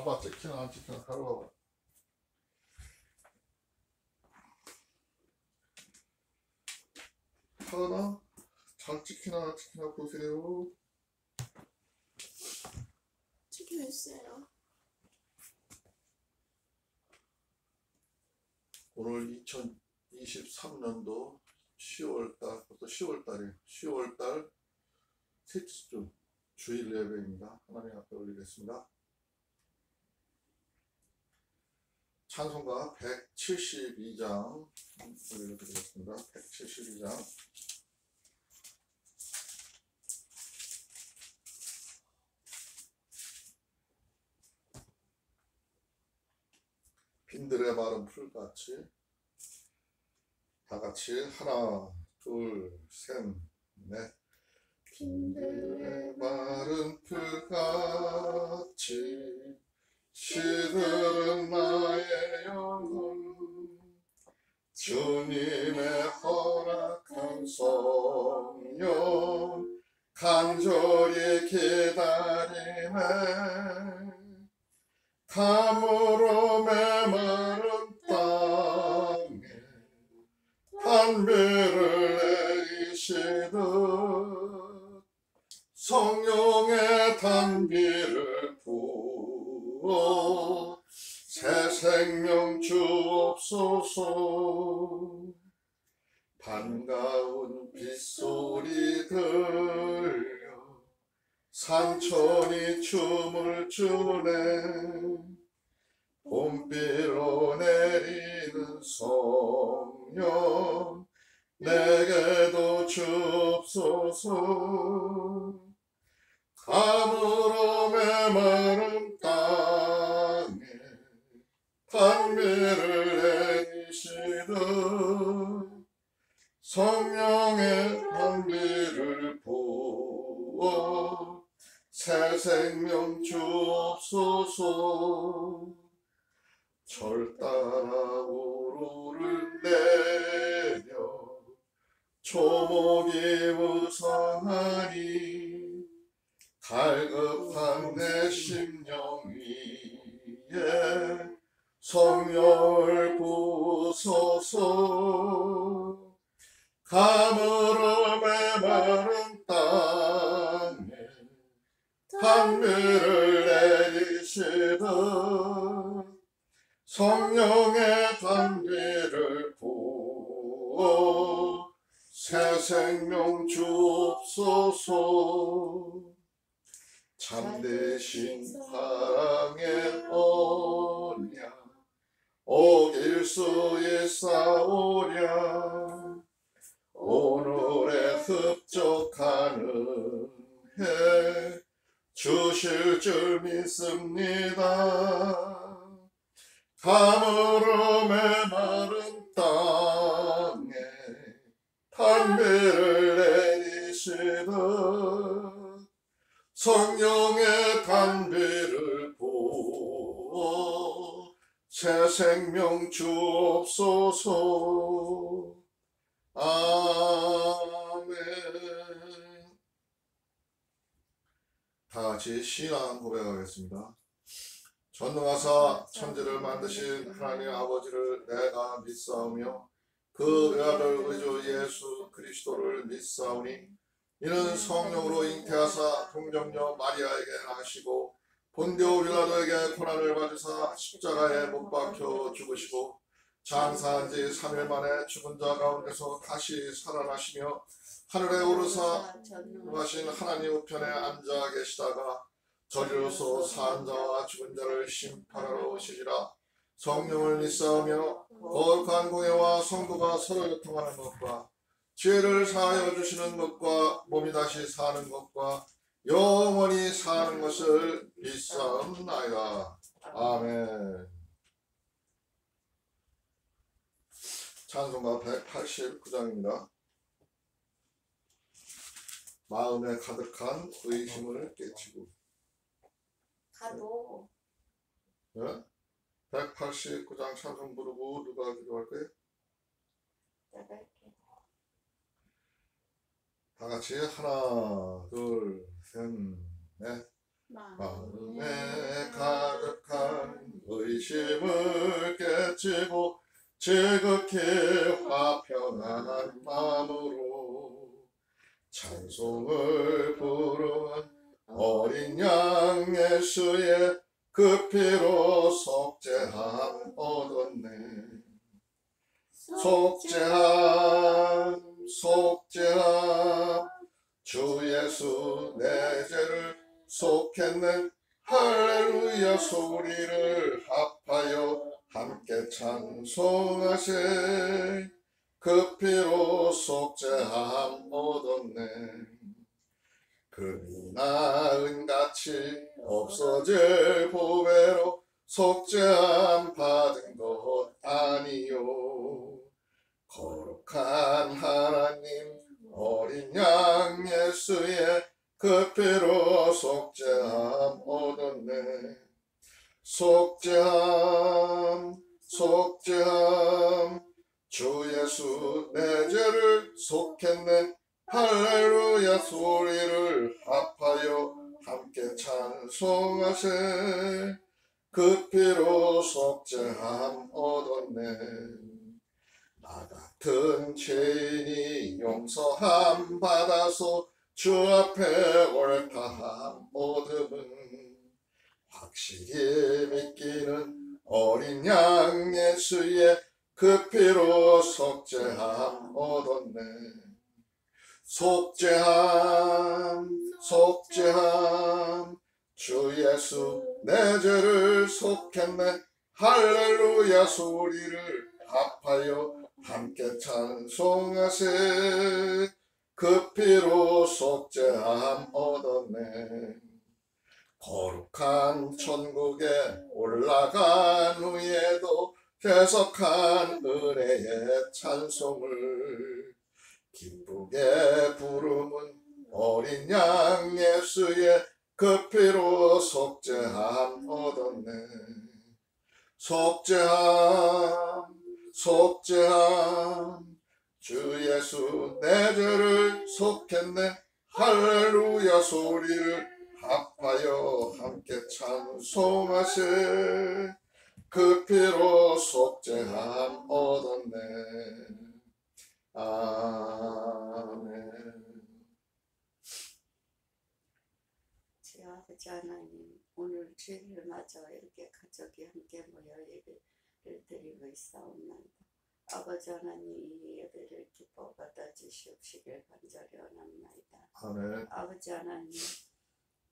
봐봐, 찍히나 안 찍히나 가로 봐봐. 하나 잘 찍히나 안 찍히나 보세요. 찍혀 있어요. 오늘 2023년도 10월달, 벌써 10월달이에요. 10월달 셋째 주 주일 예배입니다. 하나님 앞에 올리겠습니다. 찬송가 172장 올려드리겠습니다. 172장. 빈들의 마른 풀같이 다같이 하나 둘 셋 넷. 빈들의 마른 풀같이 시들은 나의 영혼 주님의 허락한 성령 간절히 기다리네. 가물어 메마른 땅에 단비를 내리시듯 성령의 단비를 부어 새 생명 주옵소서. 반가운 빗소리 들려 산천이 춤을 추네. 봄비로 내리는 성령 내게도 주옵소서. 가물어 메마른 땅에 단비를 내리시듯 성령의 단비를 부어 새 생명 주옵소서. 절 따라 우루를 내려 초목이 무성하니 갈급한 내 심령 위에 성령을 부으소서. 가물어 메마른 땅에 단비를 내리시듯 성령의 단비를 부어 새 생명 주옵소서. 참되신 사랑의 언약 어길 수 있사오랴. 오늘의 흡족한 은혜 주실 줄 믿습니다. 가물어 메마른 땅에 단비를 내리시듯 성령의 단비를 부어 새 생명 주옵소서. 아멘. 다같이 신앙 고백하겠습니다. 전능하사 천지를 만드신 하나님 아버지를 내가 믿사오며 그 외아들 우리 주 예수 그리스도를 믿사오니 이는 성령으로 잉태하사 동정녀 마리아에게 나시고 본디오 빌라도에게 고난을 받으사 십자가에 못 박혀 죽으시고 장사한 지 3일 만에 죽은 자 가운데서 다시 살아나시며 하늘에 오르사 전능하신 하나님 우편에 앉아 계시다가 저리로서 산 자와 죽은 자를 심판하러 오시리라. 성령을 믿사오며 거룩한 공예와 성도가 서로 교통하는 것과 죄를 사하여 주시는 것과 몸이 다시 사는 것과 영원히 사는 것을 믿사옵나이다. 아멘. 찬송가 189장입니다. 마음에 가득한 의심을 깨치고. 가도. 네? 189장 찬송 부르고 누가 기도할 거예요? 내가 할게. 다 같이 하나, 둘, 셋, 넷. 마음에 가득한 의심을 깨치고 지극히 화평한 마음으로 찬송을 부르는 어린 양 예수의 그 피로 속죄함 얻었네. 속죄함 속죄함 주 예수 내 죄를 속했네. 할렐루야 소리를 합하여 함께 찬송하세. 그 피로 속죄함 얻었네. 금이 나은같이 없어질 보배로 속죄함 받은 것 아니요. 거룩한 하나님 어린 양 예수의 그 피로 속죄함 얻었네. 속죄함 속죄함 주 예수 내 죄를 속했네. 할렐루야 소리를 합하여 함께 찬송하세. 그 피로 속죄함 얻었네. 나 같은 죄인이 용서함 받아서 주 앞에 옳다함 얻음은 확실히 믿기는 어린 양 예수의 그 피로 속죄함 얻었네. 속죄함 속죄함 주 예수 내 죄를 속했네. 할렐루야 소리를 합하여 함께 찬송하세. 그 피로 속죄함 얻었네. 거룩한 천국에 올라간 후에도 계속한 은혜의 찬송을 기쁘게 부르는 어린 양 예수의 그 피로 속죄함 얻었네. 속죄함 속죄함 주 예수 내 죄를 속했네. 할렐루야 소리를 합하여 함께 찬송하세. 그 피로 속죄함 얻었네. 아멘. 주여 아버지 하나님, 오늘 주일을 맞아 이렇게 가족이 함께 모여 예배를 드리고 있사옵나이다. 아버지 하나님, 이 예배를 기뻐 받아주시옵시길 간절히 원합나이다. 아멘. 아버지 하나님,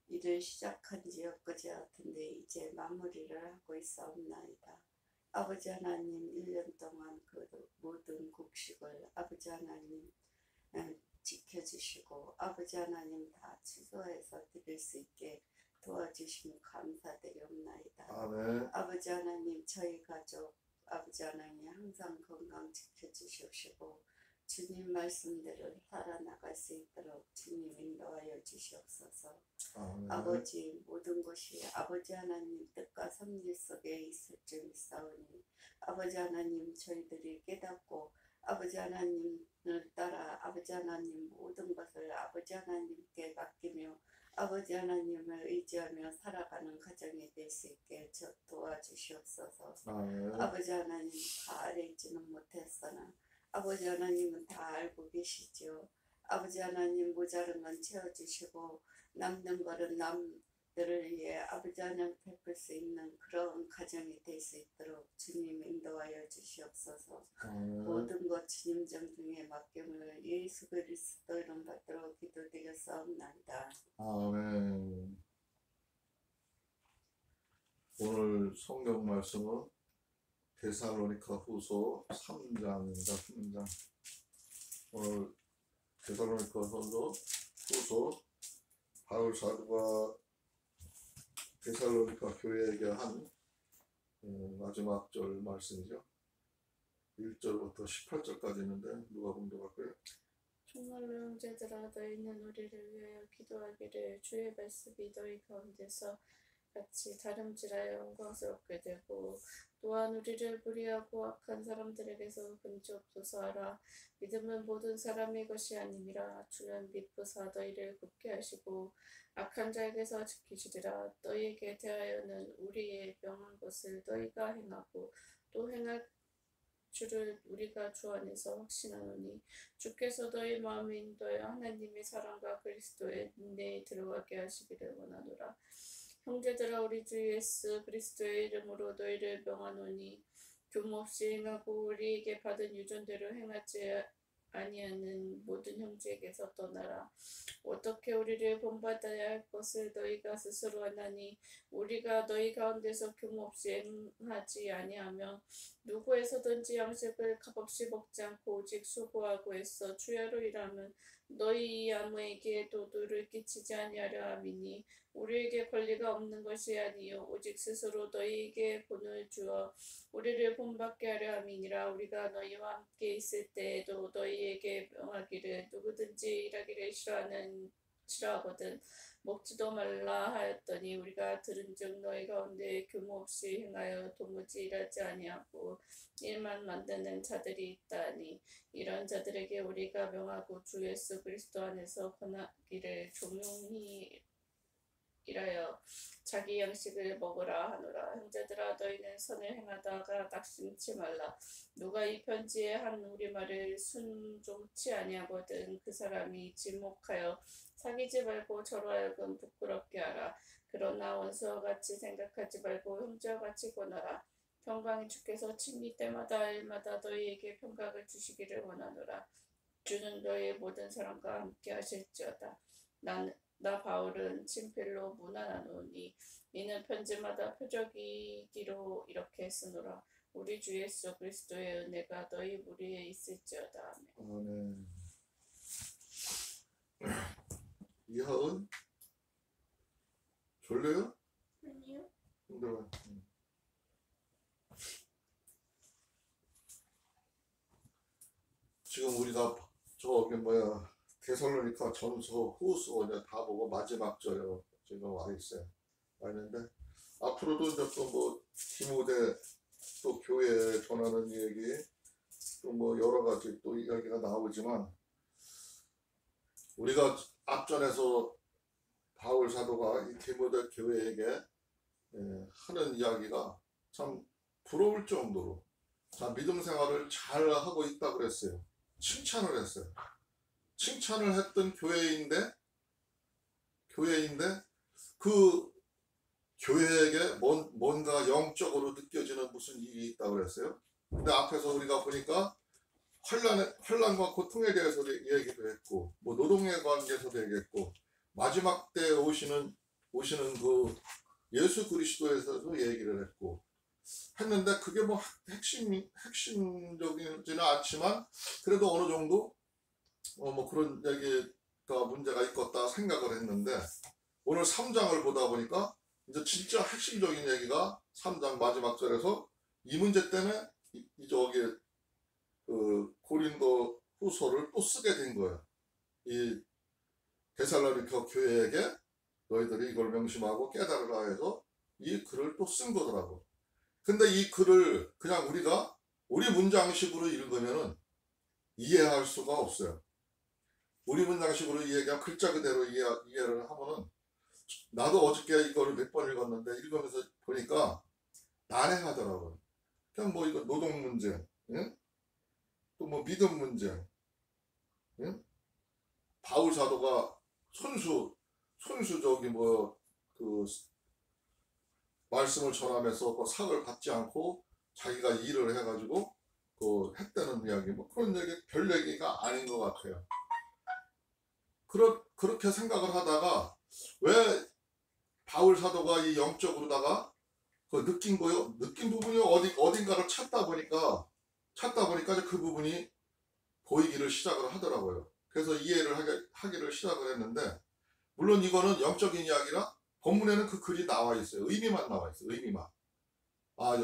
일을 시작한 지 엊그제 같은데 이제 마무리를 하고 있사옵나이다. 아버지 하나님, 1년 동안 그 모든 곡식을 아버지 하나님 지켜주시고 아버지 하나님 다 취소해서 드릴 수 있게 도와주시면 감사드리옵나이다. 아멘. 아버지 하나님, 저희 가족 아버지 하나님 항상 건강 지켜주시옵시고 주님 말씀대로 살아나갈 수 있도록 주님 인도하여 주시옵소서. 아멘. 아버지, 모든 것이 아버지 하나님 뜻과 섭리 속에 있을 줄 믿사오니 아버지 하나님, 저희들이 깨닫고 아버지 하나님을 따라 아버지 하나님 모든 것을 아버지 하나님께 맡기며 아버지 하나님을 의지하며 살아가는 가정이 될 수 있게 도와주시옵소서. 아멘. 아버지 하나님, 다 알지는 못했으나 아버지 하나님은 다 알고 계시지요. 아버지 하나님, 모자른 건 채워주시고 남는 것은 남들을 위해 아버지 하나님 베풀 수 있는 그런 가정이 될 수 있도록 주님 인도하여 주시옵소서. 모든 것 주님 정중에 맡김을 예수 그리스도 이름 받들어 기도드렸사옵나이다. 아멘. 오늘 성경 말씀은 데살로니가 후서 3장입니다. 3장. 오늘 데살로니가 후서 바울 사도가 데살로니가 교회에게 한 마지막 절 말씀이죠. 1절부터 18절까지 있는데 누가 공독할까요? 정말로 형제들아, 너희는 우리를 위하여 기도하기를 주의 말씀이 너희 가운데서 같이 다름질하여 영광스럽게 되고 또한 우리를 불의하고 악한 사람들에게서 금지옵소서 하라. 믿음은 모든 사람의 것이 아니니라. 주는 미쁘사 너희를 굳게 하시고 악한 자에게서 지키시리라. 너희에게 대하여는 우리의 명한 것을 너희가 행하고 또 행할 주를 우리가 주 안에서 확신하노니 주께서 너희 마음을 인도하여 하나님의 사랑과 그리스도의 은혜에 들어가게 하시기를 원하노라. 형제들아 우리 주 예수 그리스도의 이름으로 너희를 명하노니 교모없이 행하고 우리에게 받은 유전대로 행하지 아니하는 모든 형제에게서 떠나라. 어떻게 우리를 본받아야 할 것을 너희가 스스로 하나니 우리가 너희 가운데서 교모없이 행하지 아니하며 누구에서든지 양식을 값없이 먹지 않고 오직 수고하고 애써 주야로 일하면 너희 아무에게 도둑을 끼치지 아니하려 함이니 우리에게 권리가 없는 것이 아니요 오직 스스로 너희에게 본을 주어 우리를 본받게 하려 함이니라. 우리가 너희와 함께 있을 때에도 너희에게 명하기를 누구든지 일하기를 싫어하거든 먹지도 말라 하였더니 우리가 들은즉 너희 가운데 규모 없이 행하여 도무지 일하지 아니하고 일만 만드는 자들이 있다니 이런 자들에게 우리가 명하고 주 예수 그리스도 안에서 권하기를 종용히 일하여 자기 양식을 먹으라 하노라. 형제들아 너희는 선을 행하다가 낙심치 말라. 누가 이 편지에 한 우리말을 순종치 아니하거든 그 사람이 지목하여 사귀지 말고 저로 하여금 부끄럽게 하라. 그러나 원수와 같이 생각하지 말고 형제와 같이 권하라. 평강이 주께서 친히 때마다 일마다 너희에게 평강을 주시기를 원하노라. 주는 너희의 모든 사람과 함께 하실지어다. 나 바울은 친필로 문안하노니 이는 편지마다 표적이기로 이렇게 쓰노라. 우리 주 예수 그리스도의 은혜가 너희 무리에 있을지어다. 아멘. 이하은 졸려요? 아니요. 힘들어. 지금 우리가 저기 데살로니가 전서 후서 이제 다 보고 마지막 절에 지금 와 있어요. 와 있는데 앞으로도 이제 또 디모데 또 교회에 전하는 얘기 또 여러 가지 또 이야기가 나오지만 우리가 앞전에서 바울 사도가 이 디모데 교회에게 하는 이야기가 참 부러울 정도로 자, 믿음 생활을 잘 하고 있다 그랬어요. 칭찬을 했어요. 칭찬을 했던 교회인데 그 교회에게 뭔가 영적으로 느껴지는 무슨 일이 있다고 그랬어요. 근데 앞에서 우리가 보니까 환난과 고통에 대해서도 얘기도 했고 노동의 관계에서도 얘기했고 마지막 때 오시는 그 예수 그리스도에서도 얘기를 했는데 그게 핵심적이지는 않지만 그래도 어느 정도 그런 얘기가 문제가 있겠다 생각을 했는데 오늘 3장을 보다 보니까 이제 진짜 핵심적인 얘기가 3장 마지막 절에서 이 문제 때문에 고린도 후서를 또 쓰게 된 거예요. 이 데살로니가 교회에게 너희들이 이걸 명심하고 깨달으라 해서 이 글을 또 쓴 거더라고. 근데 이 글을 그냥 우리 문장식으로 읽으면은 이해할 수가 없어요. 우리 문장식으로 이해하면 글자 그대로 이해를 하면은 나도 어저께 이거를 몇 번 읽었는데 읽으면서 보니까 난해하더라고요. 그냥 이거 노동 문제, 응? 또 믿음 문제, 응? 바울 사도가 말씀을 전하면서 상을 받지 않고 자기가 일을 해가지고 했다는 이야기, 그런 얘기, 별 얘기가 아닌 것 같아요. 그렇게 생각을 하다가 왜 바울 사도가 이 영적으로다가 느낀 부분이 어딘가를 찾다 보니까 그 부분이 보이기를 시작을 하더라고요. 그래서 이해를 하기를 시작을 했는데 물론 이거는 영적인 이야기라 본문에는 그 글이 나와 있어요. 의미만 나와 있어요. 의미만.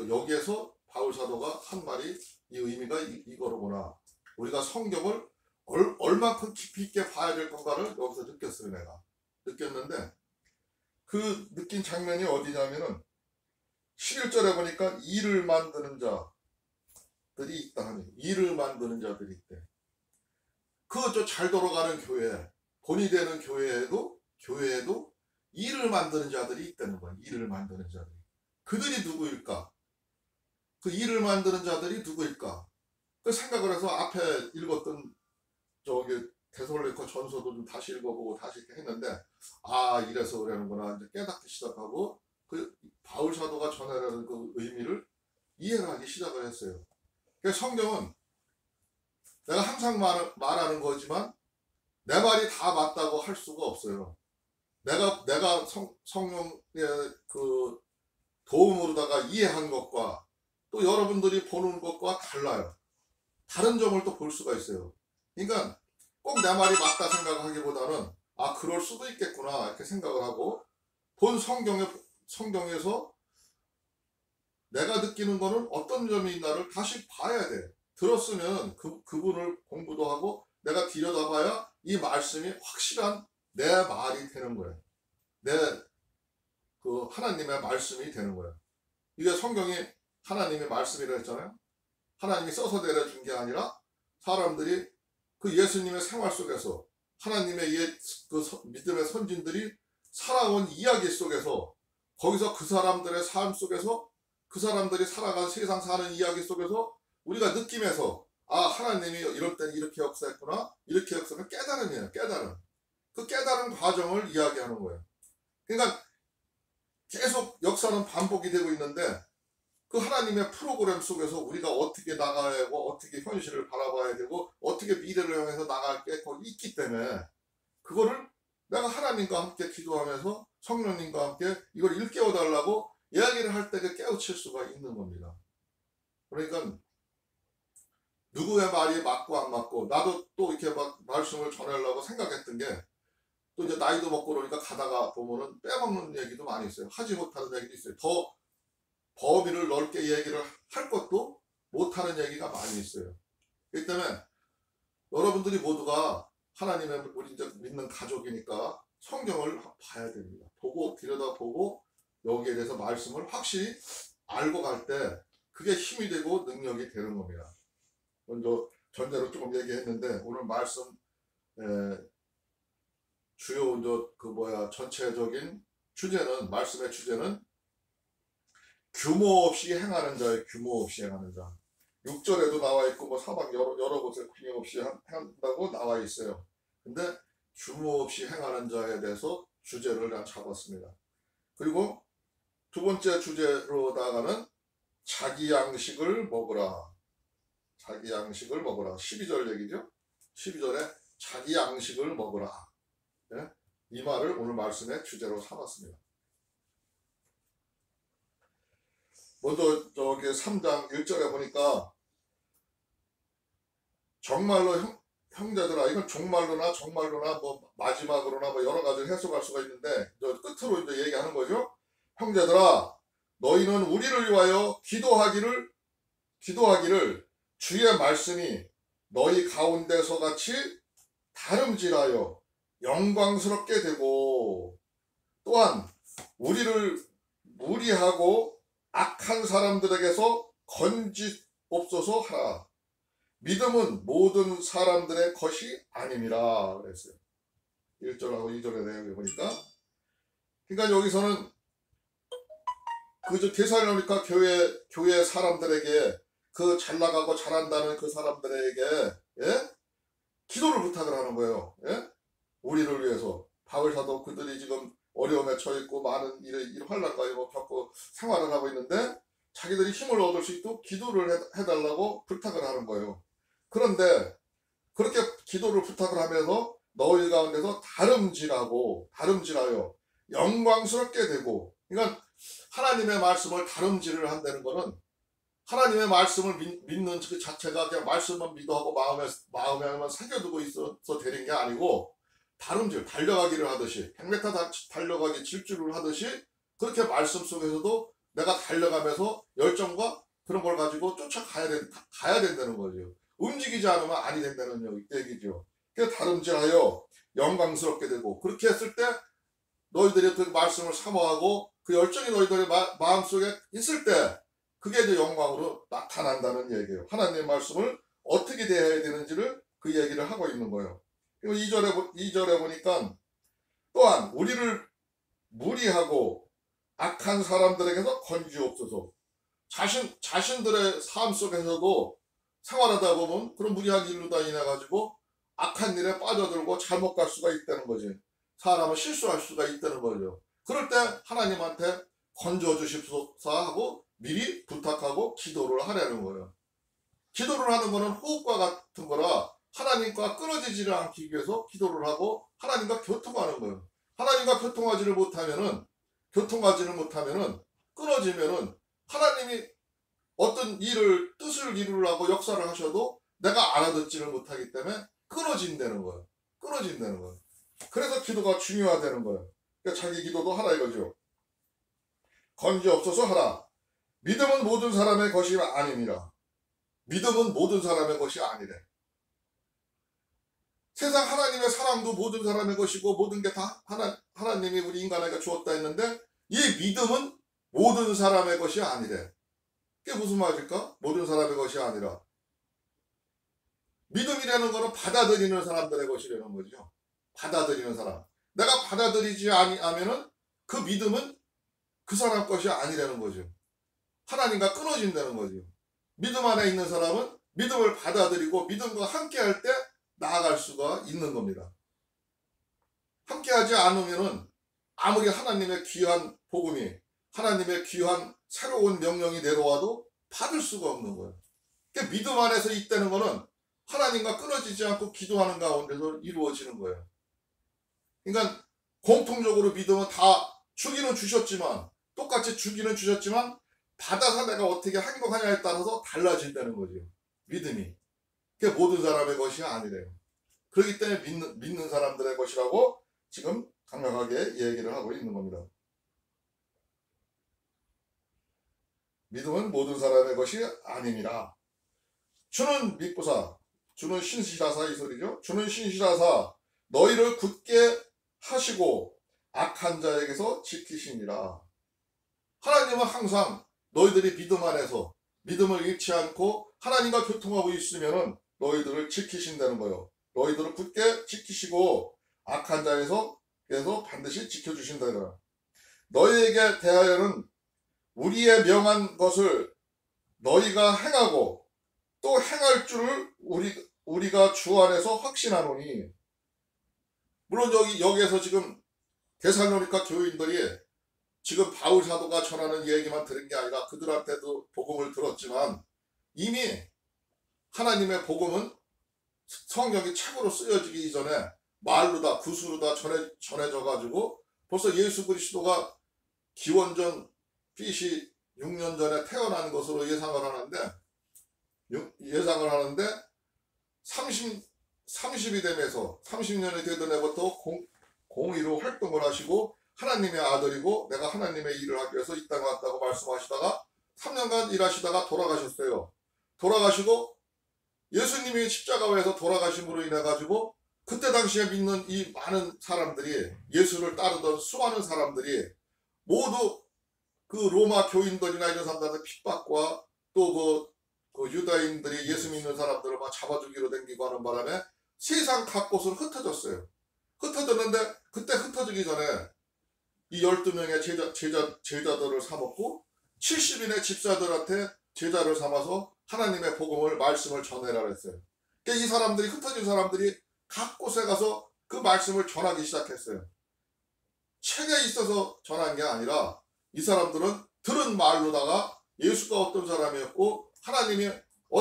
여기에서 바울 사도가 한 말이 이 의미가 이거로구나. 우리가 성경을 얼마큼 깊이 있게 봐야 될 건가를 여기서 느꼈어요. 내가 느꼈는데 그 느낀 장면이 어디냐면은 11절에 보니까 일을 만드는 자들이 있다 하니, 일을 만드는 자들이 있대. 그 잘 돌아가는 교회, 본이 되는 교회에도 일을 만드는 자들이 있다는 거야. 일을 만드는 자들이. 그들이 누구일까? 그 일을 만드는 자들이 누구일까? 그 생각을 해서 앞에 읽었던 저기 데살로니가 전서도 좀 다시 읽어보고 다시 이렇게 했는데, 아, 이래서 그러는구나 이제 깨닫기 시작하고, 그 바울 사도가 전하려는 그 의미를 이해를 하기 시작을 했어요. 그러니까 성경은 내가 항상 말하는 거지만 내 말이 다 맞다고 할 수가 없어요. 내가 성령의 그 도움으로다가 이해한 것과 또 여러분들이 보는 것과 달라요. 다른 점을 또 볼 수가 있어요. 그러니까 꼭 내 말이 맞다 생각하기보다는 아, 그럴 수도 있겠구나 이렇게 생각을 하고, 본 성경에서 내가 느끼는 거는 어떤 점이 있나를 다시 봐야 돼. 들었으면 그분을 공부도 하고 내가 들여다봐야 이 말씀이 확실한 내 말이 되는 거예요. 그 하나님의 말씀이 되는 거예요. 이게 성경이 하나님의 말씀이라 했잖아요. 하나님이 써서 내려준 게 아니라 사람들이 그 예수님의 생활 속에서 하나님의 그 믿음의 선진들이 살아온 이야기 속에서, 거기서 그 사람들의 삶 속에서, 그 사람들이 살아간 세상 사는 이야기 속에서 우리가 느끼면서 아, 하나님이 이럴 때는 이렇게 역사했구나, 이렇게 역사는 깨달음이에요. 깨달음. 그 깨달은 과정을 이야기하는 거예요. 그러니까 계속 역사는 반복이 되고 있는데 그 하나님의 프로그램 속에서 우리가 어떻게 나가야 하고 어떻게 현실을 바라봐야 되고 어떻게 미래를 향해서 나갈 게 거기 있기 때문에 그거를 내가 하나님과 함께 기도하면서 성령님과 함께 이걸 일깨워달라고 이야기를 할 때 깨우칠 수가 있는 겁니다. 그러니까 누구의 말이 맞고 안 맞고, 나도 또 이렇게 막 말씀을 전하려고 생각했던 게 또 이제 나이도 먹고 그러니까 가다가 보면은 빼먹는 얘기도 많이 있어요. 하지 못하는 얘기도 있어요. 더 범위를 넓게 얘기를 할 것도 못하는 얘기가 많이 있어요. 그렇기 때문에 여러분들이 모두가 하나님의 우리 이제 믿는 가족이니까 성경을 봐야 됩니다. 보고 들여다보고 여기에 대해서 말씀을 확실히 알고 갈 때 그게 힘이 되고 능력이 되는 겁니다. 먼저 전제로 조금 얘기했는데 오늘 말씀 주요 전체적인 주제는, 말씀의 주제는 규모 없이 행하는 자예요. 규모 없이 행하는 자. 6절에도 나와 있고 뭐 사방 여러 곳에 규모 없이 한다고 나와 있어요. 근데 규모 없이 행하는 자에 대해서 주제를 그냥 잡았습니다. 그리고 두 번째 주제로다가는 자기 양식을 먹으라. 자기 양식을 먹으라. 12절 얘기죠. 12절에 자기 양식을 먹으라. 네? 이 말을 오늘 말씀의 주제로 삼았습니다. 먼저 저기 3장 1절에 보니까 정말로 형제들아, 이건 종말로나 뭐 마지막으로나 뭐 여러 가지 해석할 수가 있는데 저 끝으로 이제 얘기하는 거죠. 형제들아, 너희는 우리를 위하여 기도하기를 주의 말씀이 너희 가운데서 같이 다름질하여 영광스럽게 되고, 또한 우리를 무리하고 악한 사람들에게서 건지옵소서 하라. 믿음은 모든 사람들의 것이 아님이라 그랬어요. 1절하고 2절의 내용을 보니까, 그러니까 여기서는 그 데살로니가 교회 사람들에게, 그 잘 나가고 잘한다는 그 사람들에게 기도를 부탁을 하는 거예요. 우리를 위해서. 바울 사도 그들이 지금 어려움에 처했고 많은 일을 환난과 이거 겪고 생활을 하고 있는데 자기들이 힘을 얻을 수 있도록 기도를 해달라고 부탁을 하는 거예요. 그런데 그렇게 기도를 부탁을 하면서 너희 가운데서 다름질하여 영광스럽게 되고, 그러니까 하나님의 말씀을 다름질을 한다는 거는 하나님의 말씀을 믿는 그 자체가 그냥 말씀만 믿어하고 마음에만 새겨두고 있어서 되는 게 아니고, 다름질, 달려가기를 하듯이 100m 달려가기 질주를 하듯이 그렇게 말씀 속에서도 내가 달려가면서 열정과 그런 걸 가지고 가야 된다는 거죠. 움직이지 않으면 아니 된다는 얘기죠. 그래서 다름질하여 영광스럽게 되고, 그렇게 했을 때 너희들이 그 말씀을 사모하고 그 열정이 너희들의 마음속에 있을 때 그게 이제 영광으로 나타난다는 얘기예요. 하나님의 말씀을 어떻게 대해야 되는지를 그 얘기를 하고 있는 거예요. 그리고 2절에 보니까 또한 우리를 무리하고 악한 사람들에게서 건지옵소서. 자신들의 삶 속에서도 생활하다 보면 그런 무리한 일로 다 인해 가지고 악한 일에 빠져들고 잘못 갈 수가 있다는 거지. 사람은 실수할 수가 있다는 거죠. 그럴 때 하나님한테 건져 주십소서 하고 미리 부탁하고 기도를 하라는 거예요. 기도를 하는 거는 호흡과 같은 거라 하나님과 끊어지지를 않기 위해서 기도를 하고 하나님과 교통하는 거예요. 하나님과 교통하지를 못하면은 끊어지면은 하나님이 어떤 뜻을 이루려고 역사를 하셔도 내가 알아듣지를 못하기 때문에 끊어진다는 거예요. 그래서 기도가 중요하다는 거예요. 그러니까 자기 기도도 하라 이거죠. 건지옵소서 하라. 믿음은 모든 사람의 것이 아닙니다. 믿음은 모든 사람의 것이 아니래. 세상 하나님의 사랑도 모든 사람의 것이고 모든 게 다 하나님이 우리 인간에게 주었다 했는데 이 믿음은 모든 사람의 것이 아니래. 그게 무슨 말일까? 모든 사람의 것이 아니라 믿음이라는 거는 받아들이는 사람들의 것이라는 거죠. 받아들이는 사람. 내가 받아들이지 아니하면은 그 믿음은 그 사람 것이 아니라는 거죠. 하나님과 끊어진다는 거죠. 믿음 안에 있는 사람은 믿음을 받아들이고 믿음과 함께할 때 나아갈 수가 있는 겁니다. 함께하지 않으면은 아무리 하나님의 귀한 복음이 하나님의 귀한 새로운 명령이 내려와도 받을 수가 없는 거예요. 그러니까 믿음 안에서 있다는 거는 하나님과 끊어지지 않고 기도하는 가운데서 이루어지는 거예요. 그러니까 공통적으로 믿음은 다 주기는 주셨지만 똑같이 주기는 주셨지만 받아서 내가 어떻게 행동하냐에 따라서 달라진다는 거죠. 믿음이. 그게 모든 사람의 것이 아니래요. 그렇기 때문에 믿는 사람들의 것이라고 지금 강력하게 얘기를 하고 있는 겁니다. 믿음은 모든 사람의 것이 아닙니다. 주는 믿고사, 주는 신실하사 이 소리죠. 주는 신실하사 너희를 굳게 하시고 악한 자에게서 지키시니라. 하나님은 항상 너희들이 믿음 안에서 믿음을 잃지 않고 하나님과 교통하고 있으면은 너희들을 지키신다는 거예요. 너희들을 굳게 지키시고 악한 자에서 반드시 지켜주신다는 너희에게 대하여는 우리의 명한 것을 너희가 행하고 또 행할 줄을 우리가 주 안에서 확신하노니. 물론 여기에서 지금 데살로니가 교인들이 지금 바울 사도가 전하는 얘기만 들은 게 아니라 그들한테도 복음을 들었지만 이미 하나님의 복음은 성경이 책으로 쓰여지기 이전에 말로 다 구수로 다 전해져 가지고 벌써 예수 그리스도가 기원전 BC 6년 전에 태어난 것으로 예상을 하는데 30이 되면서 30년이 되던 해부터 공의로 활동을 하시고 하나님의 아들이고 내가 하나님의 일을 하기 위해서 이 땅에 왔다고 말씀하시다가 3년간 일하시다가 돌아가셨어요. 돌아가시고 예수님이 십자가에서 돌아가심으로 인해 가지고 그때 당시에 믿는 이 많은 사람들이 예수를 따르던 수많은 사람들이 모두 그 로마 교인들이나 이런 사람들한테 핍박과 또 그 유다인들이 예수 믿는 사람들을 막 잡아주기로 댕기고 하는 바람에 세상 각곳으로 흩어졌어요. 흩어졌는데 그때 흩어지기 전에 이 12명의 제자들을 삼았고 70인의 집사들한테 제자를 삼아서 하나님의 복음을 말씀을 전해라 했어요. 그러니까 이 사람들이 흩어진 사람들이 각 곳에 가서 그 말씀을 전하기 시작했어요. 책에 있어서 전한 게 아니라 이 사람들은 들은 말로다가 예수가 어떤 사람이었고 하나님이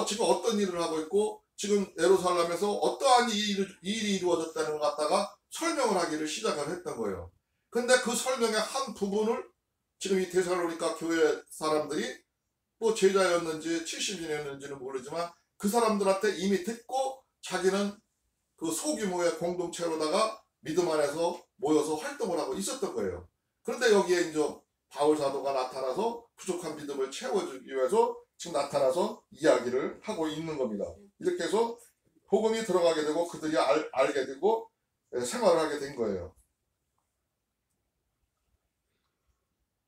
지금 어떤 일을 하고 있고 지금 예루살렘에서 어떠한 일이 이루어졌다는 걸 갖다가 설명을 하기를 시작을 했던 거예요. 근데 그 설명의 한 부분을 지금 이 데살로니가 교회 사람들이 또 제자였는지 70인이었는지는 모르지만 그 사람들한테 이미 듣고 자기는 그 소규모의 공동체로다가 믿음 안에서 모여서 활동을 하고 있었던 거예요. 그런데 여기에 이제 바울 사도가 나타나서 부족한 믿음을 채워주기 위해서 지금 나타나서 이야기를 하고 있는 겁니다. 이렇게 해서 복음이 들어가게 되고 그들이 알게 되고 생활을 하게 된 거예요.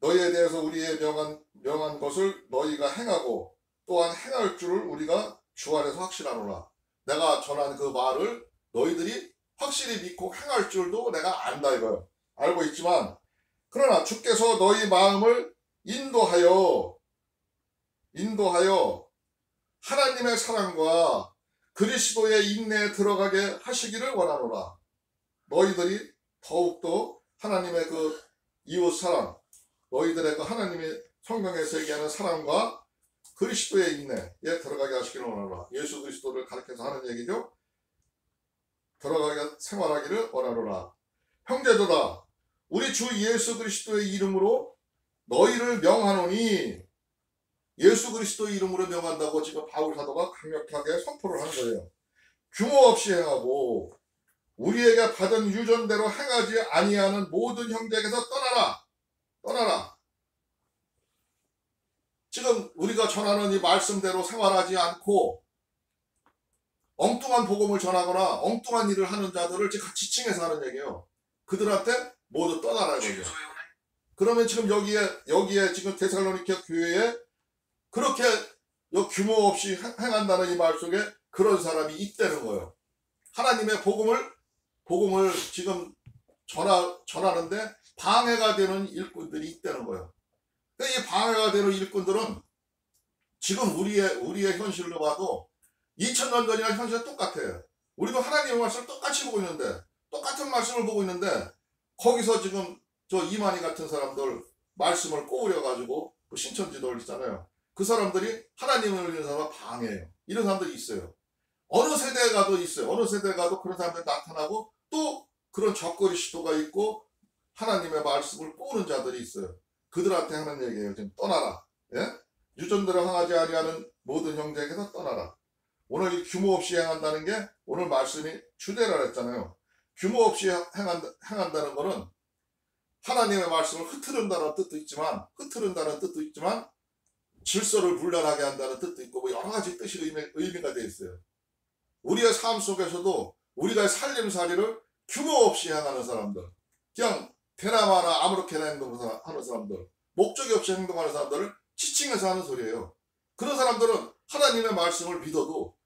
너희에 대해서 우리의 명한 것을 너희가 행하고 또한 행할 줄을 우리가 주 안에서 확실하노라. 내가 전한 그 말을 너희들이 확실히 믿고 행할 줄도 내가 안다 이거요. 알고 있지만 그러나 주께서 너희 마음을 인도하여 하나님의 사랑과 그리스도의 인내에 들어가게 하시기를 원하노라. 너희들이 더욱더 하나님의 그 이웃 사랑, 너희들의 그 하나님의 성경에서 얘기하는 사랑과 그리스도의 인내에 들어가게 하시기를 원하노라. 예수 그리스도를 가르쳐서 하는 얘기죠. 들어가게 생활하기를 원하노라. 형제들아, 우리 주 예수 그리스도의 이름으로 너희를 명하노니, 예수 그리스도의 이름으로 명한다고 지금 바울 사도가 강력하게 선포를 하는 거예요. 규모 없이 행하고 우리에게 받은 유전대로 행하지 아니하는 모든 형제에게서 떠나라. 지금 우리가 전하는 이 말씀대로 생활하지 않고 엉뚱한 복음을 전하거나 엉뚱한 일을 하는 자들을 지칭해서 하는 얘기예요. 그들한테 모두 떠나라 이거죠. 그러면 지금 여기에 지금 데살로니가 교회에 그렇게 규모 없이 행한다는 이 말 속에 그런 사람이 있다는 거예요. 하나님의 복음을 지금 전하는데 방해가 되는 일꾼들이 있다는 거예요. 근데 이 방해가 되는 일꾼들은 지금 우리의 현실로 봐도 2000년 전이랑 현실은 똑같아요. 우리도 하나님의 말씀을 똑같이 보고 있는데, 똑같은 말씀을 보고 있는데, 거기서 지금 저 이만희 같은 사람들 말씀을 꼬우려가지고 신천지도를 있잖아요. 그 사람들이 하나님을 믿는 사람을 방해해요. 이런 사람들이 있어요. 어느 세대에 가도 있어요. 어느 세대에 가도 그런 사람들이 나타나고 또 그런 적거리 시도가 있고 하나님의 말씀을 꼬우는 자들이 있어요. 그들한테 하는 얘기예요. 지금 떠나라. 예? 유전대로 행하지 아니하는 모든 형제에게서 떠나라. 오늘 이 규모 없이 행한다는 게 오늘 말씀이 주제라 했잖아요. 규모 없이 행한다는 거는 하나님의 말씀을 흐트른다는 뜻도 있지만 질서를 불란하게 한다는 뜻도 있고 뭐 여러 가지 뜻이 의미가 되어 있어요. 우리의 삶 속에서도 우리가 살림살이를 규모 없이 행하는 사람들, 그냥 대나마나 아무렇게나 행동하는 사람들, 목적이 없이 행동하는 사람들을 지칭해서 하는 소리예요. 그런 사람들은 하나님의 말씀을 믿어도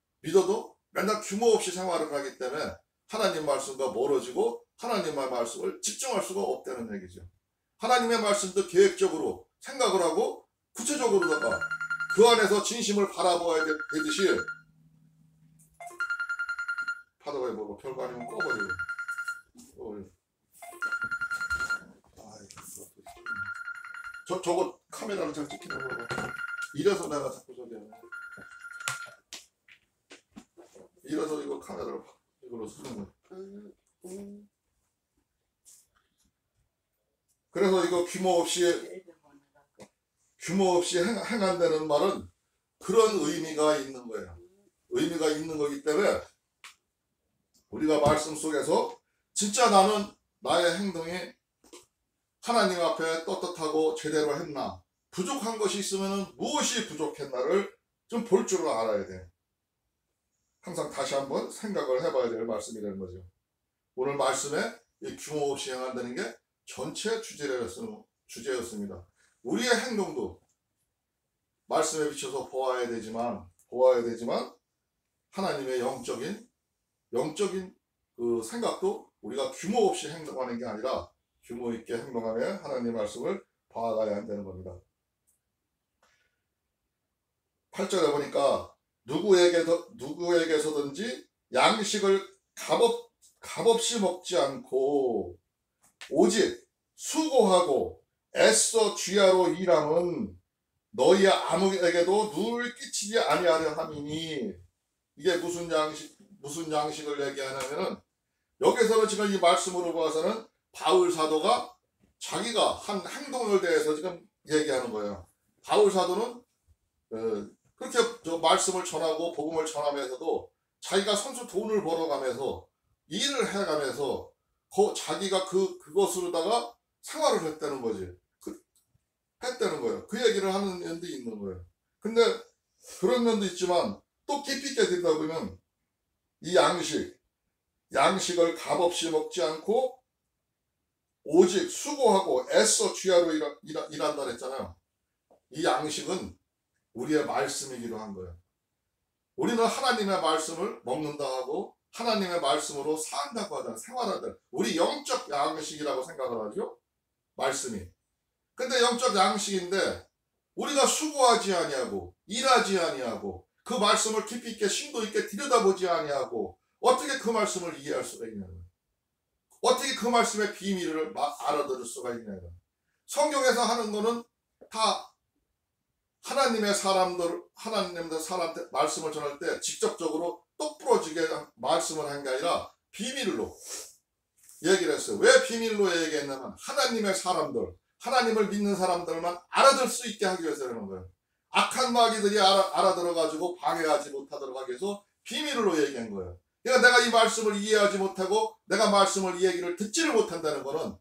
맨날 규모 없이 생활을 하기 때문에 하나님 말씀과 멀어지고 하나님의 말씀을 집중할 수가 없다는 얘기죠. 하나님의 말씀도 계획적으로 생각을 하고 구체적으로다가 그 안에서 진심을 바라보아야 되듯이 파도가 뭐고 별거 아니면 꺼버리고 저거 카메라를 잘 찍히나 보고 이래서 내가 자꾸 저기 이래서 이거 카메라를 이걸로 쓰는 거야. 그래서 이거 규모 없이 행한다는 말은 그런 의미가 있는 거예요. 의미가 있는 거기 때문에 우리가 말씀 속에서 진짜 나는 나의 행동이 하나님 앞에 떳떳하고 제대로 했나, 부족한 것이 있으면 무엇이 부족했나를 좀 볼 줄을 알아야 돼. 항상 다시 한번 생각을 해봐야 될 말씀이라는 거죠. 오늘 말씀에 이 규모 없이 행한다는 게 전체 주제였습니다. 우리의 행동도 말씀에 비춰서 보아야 되지만 하나님의 영적인 그 생각도 우리가 규모 없이 행동하는 게 아니라 규모 있게 행동하며 하나님의 말씀을 봐가야 한다는 겁니다. 8절에 보니까 누구에게서든지 양식을 값없이 먹지 않고 오직 수고하고 애써 주야로 일함은 너희 아무에게도 누를 끼치지 아니하려 함이니. 이게 무슨 양식을 얘기하냐면은 여기서는 지금 이 말씀으로 봐서는 바울 사도가 자기가 한 행동에 대해서 지금 얘기하는 거예요. 바울 사도는 그렇게 저 말씀을 전하고 복음을 전하면서도 자기가 선수 돈을 벌어가면서 일을 해가면서 자기가 그것으로다가 생활을 했다는 거지. 했다는 거예요. 그 얘기를 하는 면도 있는 거예요. 근데 그런 면도 있지만 또 깊이 있게 듣다 보면 이 양식을 값없이 먹지 않고 오직 수고하고 애써 주야로 일한다 그랬잖아요. 이 양식은 우리의 말씀이기도 한 거예요. 우리는 하나님의 말씀을 먹는다 하고 하나님의 말씀으로 산다고 하잖아요. 생활하다. 우리 영적 양식이라고 생각을 하죠. 말씀이. 근데 영적 양식인데 우리가 수고하지 아니하고 일하지 아니하고 그 말씀을 깊이 있게 심도 있게 들여다보지 아니하고 어떻게 그 말씀을 이해할 수가 있냐고요. 어떻게 그 말씀의 비밀을 알아들을 수가 있냐고요. 성경에서 하는 거는 다 하나님의 사람한테 말씀을 전할 때 직접적으로 똑부러지게 말씀을 한 게 아니라 비밀로 얘기를 했어요. 왜 비밀로 얘기했냐면 하나님의 사람들, 하나님을 믿는 사람들만 알아들 수 있게 하기 위해서 그러는 거예요. 악한 마귀들이 알아들어가지고 방해하지 못하도록 하기 위해서 비밀로 얘기한 거예요. 그러니까 내가 이 말씀을 이해하지 못하고 내가 말씀을 얘기를 듣지를 못한다는 거는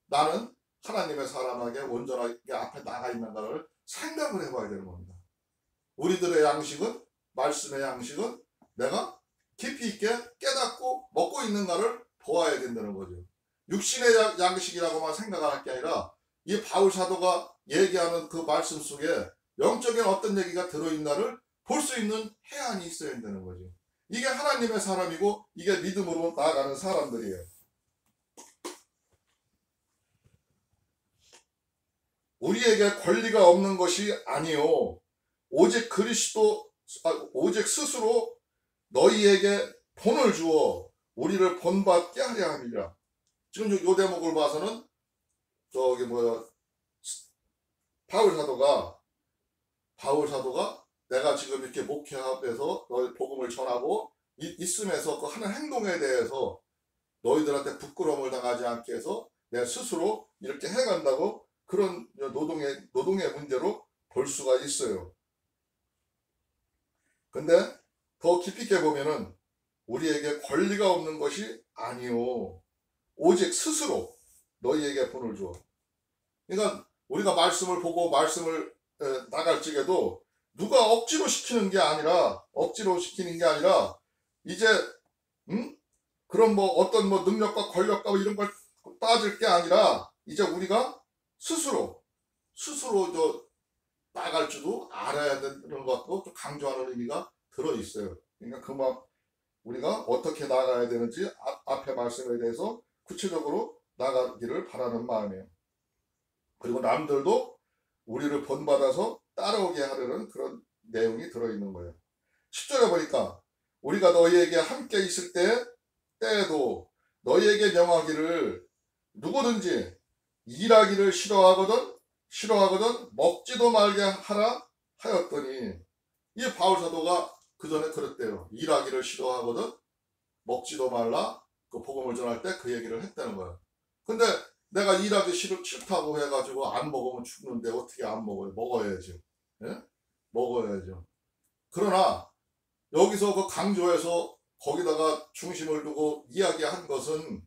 나는 하나님의 사람에게 온전하게 앞에 나가 있는 것을 생각을 해봐야 되는 겁니다. 우리들의 양식은, 말씀의 양식은 내가 깊이 있게 깨닫고 먹고 있는가를 보아야 된다는 거죠. 육신의 양식이라고만 생각할 게 아니라 이 바울 사도가 얘기하는 그 말씀 속에 영적인 어떤 얘기가 들어있나를 볼 수 있는 해안이 있어야 된다는 거죠. 이게 하나님의 사람이고 이게 믿음으로 나아가는 사람들이에요. 우리에게 권리가 없는 것이 아니요 오직 오직 스스로 너희에게 본을 주어 우리를 본받게 하려 함이라. 지금 요 대목을 봐서는 바울 사도가 내가 지금 이렇게 목회하면서 너희 복음을 전하고 있으면서 그 하는 행동에 대해서 너희들한테 부끄러움을 당하지 않게 해서 내 스스로 이렇게 해간다고 그런 노동의 문제로 볼 수가 있어요. 근데 더 깊이 있게 보면은 우리에게 권리가 없는 것이 아니요 오직 스스로 너희에게 본을 주어. 그러니까 우리가 말씀을 보고 말씀을 나갈 적에도 누가 억지로 시키는 게 아니라 이제 그런 어떤 능력과 권력과 이런 걸 따질 게 아니라 이제 우리가 스스로 나갈 줄도 알아야 되는 것도 좀 강조하는 의미가 들어있어요. 그러니까 우리가 어떻게 나가야 되는지 앞에 말씀에 대해서 구체적으로 나가기를 바라는 마음이에요. 그리고 남들도 우리를 본받아서 따라오게 하려는 그런 내용이 들어있는 거예요. 10절에 보니까 우리가 너희에게 함께 있을 때에도 너희에게 명하기를 누구든지 일하기를 싫어하거든 먹지도 말게 하라 하였더니 이 바울 사도가 그 전에 그랬대요. 일하기를 싫어하거든 먹지도 말라. 그 복음을 전할 때 그 얘기를 했다는 거예요. 근데 내가 일하기 싫다고 해가지고 안 먹으면 죽는데 어떻게 안 먹어요? 먹어야죠. 예? 먹어야죠. 그러나 여기서 그 강조해서 거기다가 중심을 두고 이야기한 것은